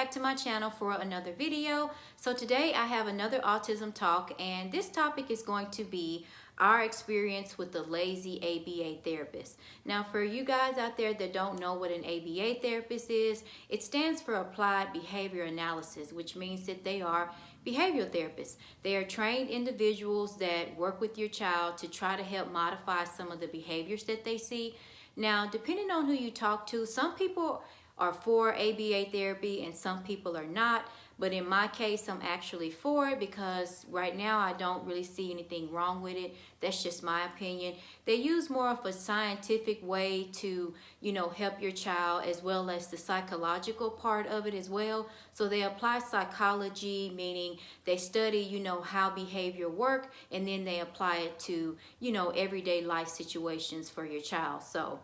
back to my channel for another video. So today I have another autism talk, and this topic is going to be our experience with the lazy ABA therapist. Now, for you guys out there that don't know what an ABA therapist is, it stands for Applied Behavior Analysis, which means that they are behavioral therapists. They are trained individuals that work with your child to try to help modify some of the behaviors that they see. Now, depending on who you talk to, some people are for ABA therapy and some people are not. But in my case, I'm actually for it because right now I don't really see anything wrong with it. That's just my opinion. They use more of a scientific way to, help your child, as well as the psychological part of it as well. So they apply psychology, meaning they study, how behavior work, and then they apply it to, everyday life situations for your child. So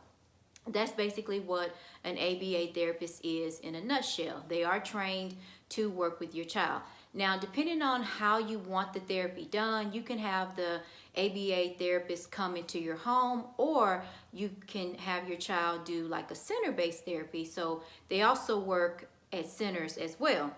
that's basically what an ABA therapist is in a nutshell. They are trained to work with your child. Now, depending on how you want the therapy done, you can have the ABA therapist come into your home, or you can have your child do like a center-based therapy. So they also work at centers as well.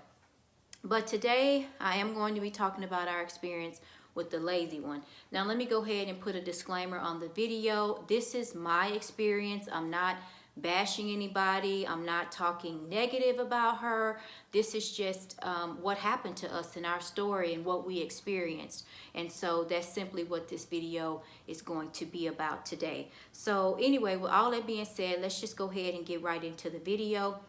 But today I am going to be talking about our experience with the lazy one. Now let me go ahead and put a disclaimer on the video. This is my experience. I'm not bashing anybody. I'm not talking negative about her. This is just what happened to us in our story and what we experienced. And so that's simply what this video is going to be about today. So anyway, with all that being said, let's just go ahead and get right into the video.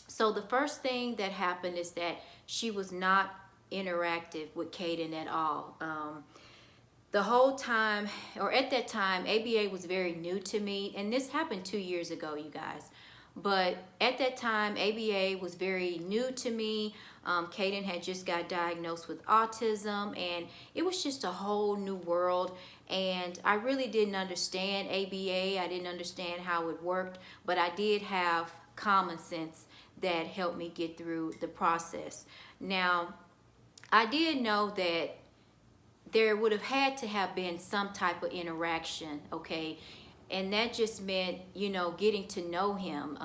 So the first thing that happened is that she was not interactive with Caden at all. The whole time, or at that time, ABA was very new to me, and this happened 2 years ago, you guys. But at that time, ABA was very new to me. Caden had just got diagnosed with autism, and it was just a whole new world. And I really didn't understand ABA. I didn't understand how it worked, but I did have common sense that helped me get through the process. Now, I did know that there would have had to have been some type of interaction, okay? And that just meant, getting to know him.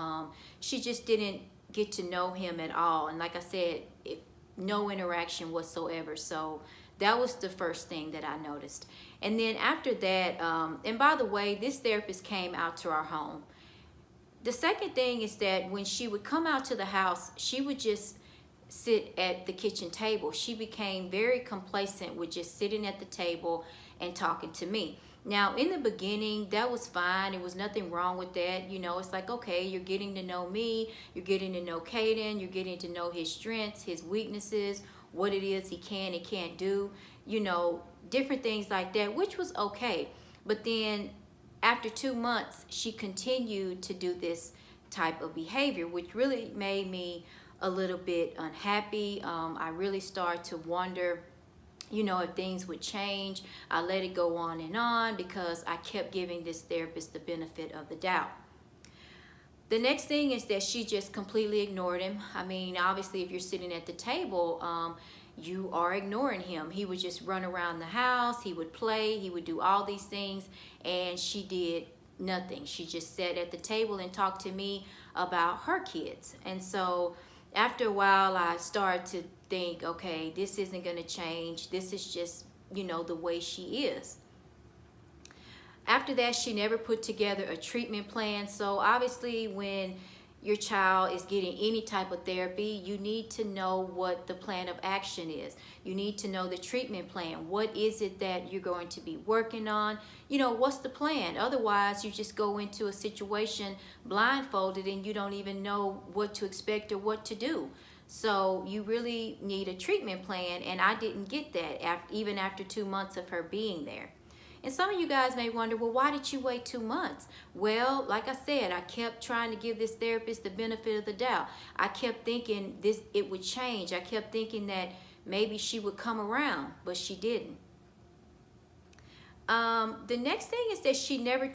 She just didn't get to know him at all. And like I said, no interaction whatsoever. So that was the first thing that I noticed. And then after that, and by the way, this therapist came out to our home. The second thing is that when she would come out to the house, she would just sit at the kitchen table. She became very complacent with just sitting at the table and talking to me. Now, in the beginning, that was fine. There was nothing wrong with that. It's like, okay, you're getting to know me. You're getting to know Caden. You're getting to know his strengths, his weaknesses, what it is he can and can't do, different things like that, which was okay. But then after 2 months, she continued to do this type of behavior, which really made me a little bit unhappy. I really started to wonder, if things would change. I let it go on because I kept giving this therapist the benefit of the doubt. The next thing is that she just completely ignored him. I mean, obviously, if you're sitting at the table, you are ignoring him. He would just run around the house. He would play. He would do all these things, and she did nothing. She just sat at the table and talked to me about her kids. And so after a while, I started to think, okay, this isn't going to change. This is just, the way she is. After that, she never put together a treatment plan. So obviously, when your child is getting any type of therapy, you need to know what the plan of action is. You need to know the treatment plan. What is it that you're going to be working on? What's the plan? Otherwise, you just go into a situation blindfolded and you don't even know what to expect or what to do. So you really need a treatment plan, and I didn't get that even after 2 months of her being there. And some of you guys may wonder, well, why did you wait 2 months? Well, like I said, I kept trying to give this therapist the benefit of the doubt. I kept thinking it would change. I kept thinking that maybe she would come around, but she didn't. The next thing is that she never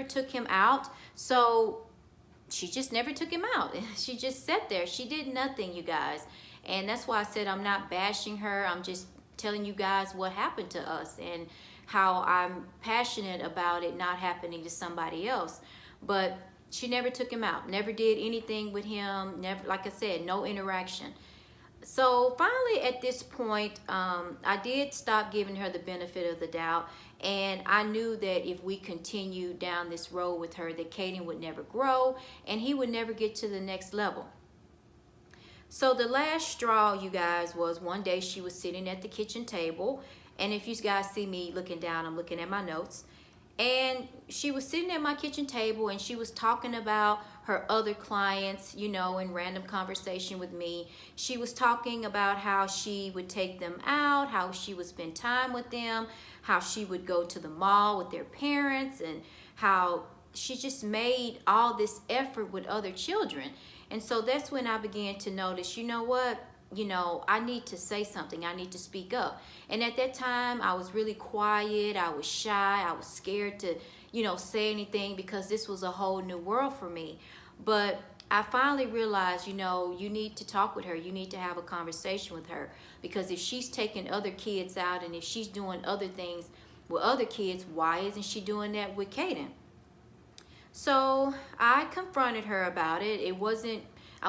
took him out. So she just never took him out. She just sat there. She did nothing, you guys. And that's why I said I'm not bashing her. I'm just telling you guys what happened to us and how I'm passionate about it not happening to somebody else. But She never took him out, never did anything with him, never, like I said, no interaction. So finally at this point, I did stop giving her the benefit of the doubt, and I knew that if we continued down this road with her, that Caden would never grow and he would never get to the next level. So the last straw, you guys, was one day she was sitting at the kitchen table, and if you guys see me looking down, I'm looking at my notes. And she was sitting at my kitchen table and she was talking about her other clients, you know, in random conversation with me. She was talking about how she would take them out, how she would spend time with them, how she would go to the mall with their parents, and how she just made all this effort with other children. And so that's when I began to notice, you know what? You know, I need to say something. I need to speak up. And at that time, I was really quiet. I was shy. I was scared to, you know, say anything because this was a whole new world for me. But I finally realized, you know, you need to talk with her. You need to have a conversation with her, because if she's taking other kids out and if she's doing other things with other kids, why isn't she doing that with Caden? So I confronted her about it. I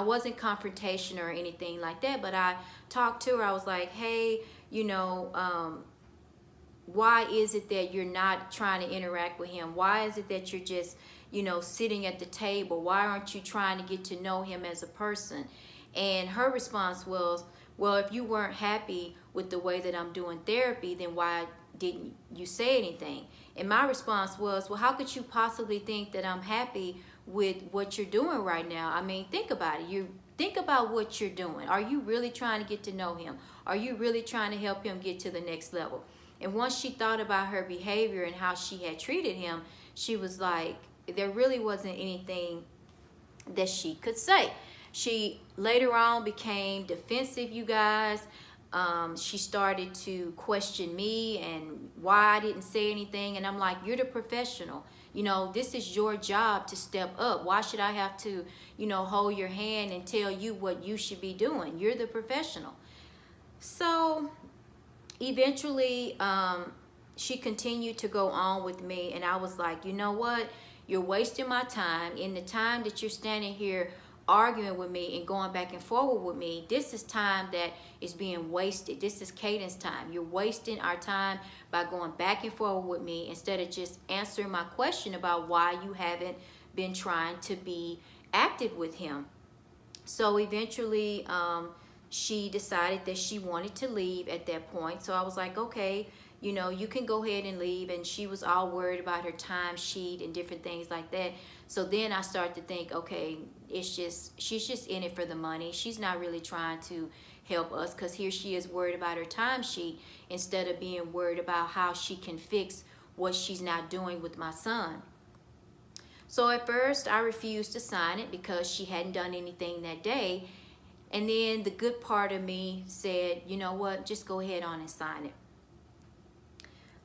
wasn't confrontation or anything like that, but I talked to her. I was like, hey, you know, why is it that you're not trying to interact with him? Why is it that you're just, you know, sitting at the table? Why aren't you trying to get to know him as a person? And her response was, well, if you weren't happy with the way that I'm doing therapy, then why didn't you say anything? And my response was, well, how could you possibly think that I'm happy with what you're doing right now? I mean, think about it. You think about what you're doing. Are you really trying to get to know him? Are you really trying to help him get to the next level? And once she thought about her behavior and how she had treated him, she was like, there really wasn't anything that she could say. She later on became defensive, you guys. She started to question me and why I didn't say anything. And I'm like, you're the professional. You know, this is your job to step up. Why should I have to, you know, hold your hand and tell you what you should be doing? You're the professional. So eventually, she continued to go on with me. And I was like, you know what? You're wasting my time. In the time that you're standing here arguing with me and going back and forward with me, this is time that is being wasted. This is Caden's time. You're wasting our time by going back and forward with me instead of just answering my question about why you haven't been trying to be active with him. So eventually, she decided that she wanted to leave at that point. So I was like, okay, you know, you can go ahead and leave. And she was all worried about her time sheet and different things like that. So then I started to think, okay, she's just in it for the money. She's not really trying to help us, because here she is worried about her time sheet instead of being worried about how she can fix what she's not doing with my son. So at first I refused to sign it because she hadn't done anything that day. And then the good part of me said, you know what, just go ahead on and sign it.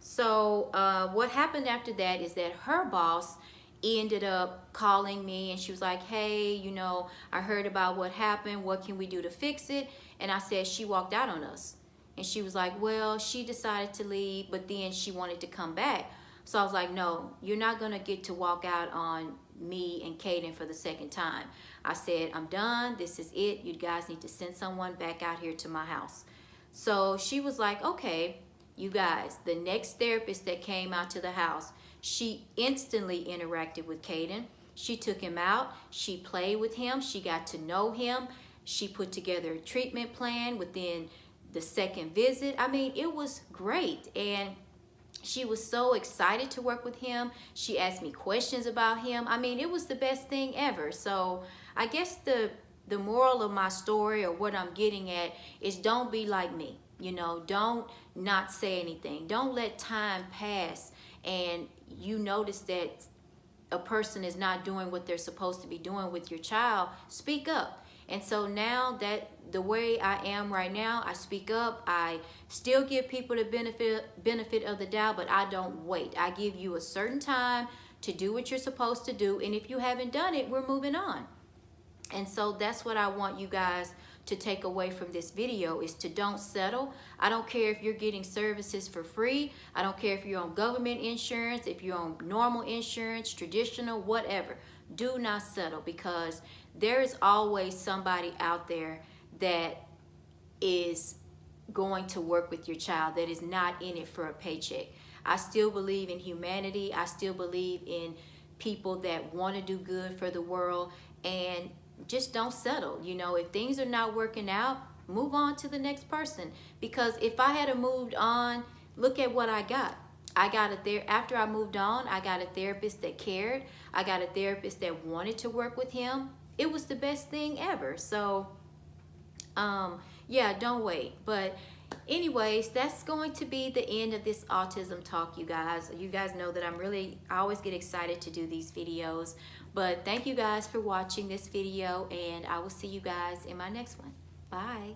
So what happened after that is that her boss ended up calling me, and she was like, hey, you know, I heard about what happened. What can we do to fix it? And I said, she walked out on us. And she was like, well, she decided to leave, but then she wanted to come back. So I was like, no, you're not going to get to walk out on me and Caden for the second time. I said, I'm done. This is it. You guys need to send someone back out here to my house. So she was like, okay, you guys, the next therapist that came out to the house, she instantly interacted with Caden. She took him out. She played with him. She got to know him. She put together a treatment plan within the second visit. I mean, it was great. And she was so excited to work with him. She asked me questions about him. I mean, it was the best thing ever. So I guess the moral of my story, or what I'm getting at, is don't be like me. You know, don't not say anything. Don't let time pass and you notice that a person is not doing what they're supposed to be doing with your child. Speak up. And so now that the way I am right now, I speak up. I still give people the benefit of the doubt, but I don't wait. I give you a certain time to do what you're supposed to do. And if you haven't done it, we're moving on. And so that's what I want you guys to take away from this video, is to don't settle. I don't care if you're getting services for free. I don't care if you're on government insurance, if you're on normal insurance, traditional, whatever. Do not settle, because there is always somebody out there that is going to work with your child, that is not in it for a paycheck. I still believe in humanity. I still believe in people that want to do good for the world, and just don't settle. You know, if things are not working out, move on to the next person. Because if I had moved on, look at what I got. I got after I moved on, I got a therapist that cared. I got a therapist that wanted to work with him. It was the best thing ever. So yeah, don't wait. But anyways, that's going to be the end of this autism talk, you guys. You guys know that I always get excited to do these videos. But thank you guys for watching this video, and I will see you guys in my next one. Bye.